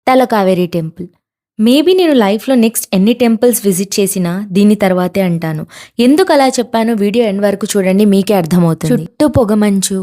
Talakaveri temple. Maybe నేను లైఫ్‌లో next ఎన్ని టెంపుల్స్ విజిట్ చేసినా దీని తర్వాతే అంటాను. ఎందుకలా చెప్పానో వీడియో ఎండ్ వరకు చూడండి, మీకే అర్థమవుతుంది. చుట్టూ పొగమంచు,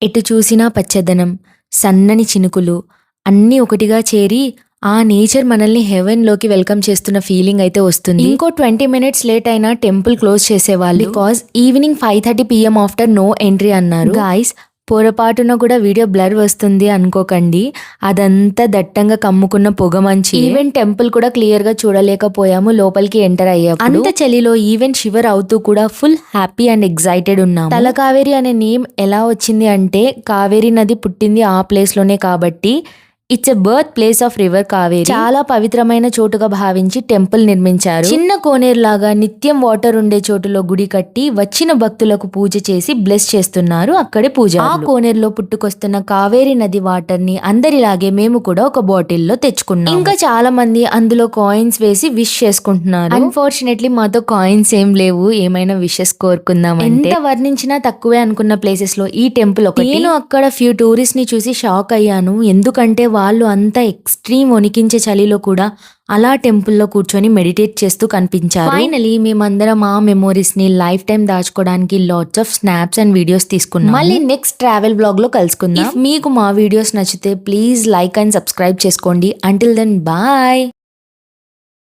ఎటు చూసినా పచ్చదనం, సన్నని చినుకులు అన్నీ ఒకటిగా చేరి ఆ నేచర్ మనల్ని హెవెన్‌లోకి వెల్కమ్ చేస్తున్న ఫీలింగ్ అయితే వస్తుంది. ఇంకో 20 మినిట్స్ లేట్ అయినా టెంపుల్ క్లోజ్ చేసేవాళ్ళు. Because evening 5:30 PM after no entry అన్నారు. గాయ్స్, పొరపాటున కూడా వీడియో బ్లర్ వస్తుంది అనుకోకండి. అదంతా దట్టంగా కమ్ముకున్న పొగమంచి. ఈవెన్ టెంపుల్ కూడా క్లియర్ గా చూడలేకపోయాము లోపలికి ఎంటర్ అయ్యాము. అంత చలిలో ఈవెన్ షివర్ అవుతూ కూడా ఫుల్ హ్యాపీ అండ్ ఎగ్జైటెడ్ ఉన్నాము. తలకావేరి అనే నేమ్ ఎలా వచ్చింది అంటే, కావేరి నది పుట్టింది ఆ ప్లేస్ లోనే కాబట్టి it's a birth place of river Kaveri. చాలా పవిత్రమైన చోటుగా భావించి టెంపుల్ నిర్మించారు. చిన్న కోనేరు లాగా నిత్యం వాటర్ ఉండే చోటులో గుడి కట్టి వచ్చిన భక్తులకు పూజ చేసి బ్లెస్ చేస్తున్నారు అక్కడే పూజ. ఆ కోనేరులో పుట్టుకొస్తున్న కావేరి నది వాటర్ ని అందరిలాగే మేము కూడా ఒక బాటిల్లో తెచ్చుకున్నాం. ఇంకా చాలా మంది అందులో కాయిన్స్ వేసి విష్ చేసుకుంటున్నారు. అన్ఫార్చునేట్లీ మాతో కాయిన్స్ ఏం లేవు, ఏమైనా విషెస్ కోరుకుందాం. ఎంత వర్ణించినా తక్కువే అనుకున్న ప్లేసెస్ లో ఈ టెంపుల్ ఒకటి. నేను అక్కడ ఫ్యూ టూరిస్ట్ ని చూసి షాక్ అయ్యాను. ఎందుకంటే వాళ్ళు అంతా ఎక్స్ట్రీమ్ వణికించే చలిలో కూడా అలా టెంపుల్లో కూర్చొని మెడిటేట్ చేస్తూ కనిపించారు. ఫైనలీ మేమందరం ఆ మెమోరీస్ ని లైఫ్ టైం దాచుకోవడానికి lots of snaps and videos తీసుకున్నాం. మళ్ళీ నెక్స్ట్ ట్రావెల్ బ్లాగ్ లో కలుసుకుందాం. మీకు మా వీడియోస్ నచ్చితే ప్లీజ్ లైక్ అండ్ సబ్స్క్రైబ్ చేసుకోండి. Until then bye.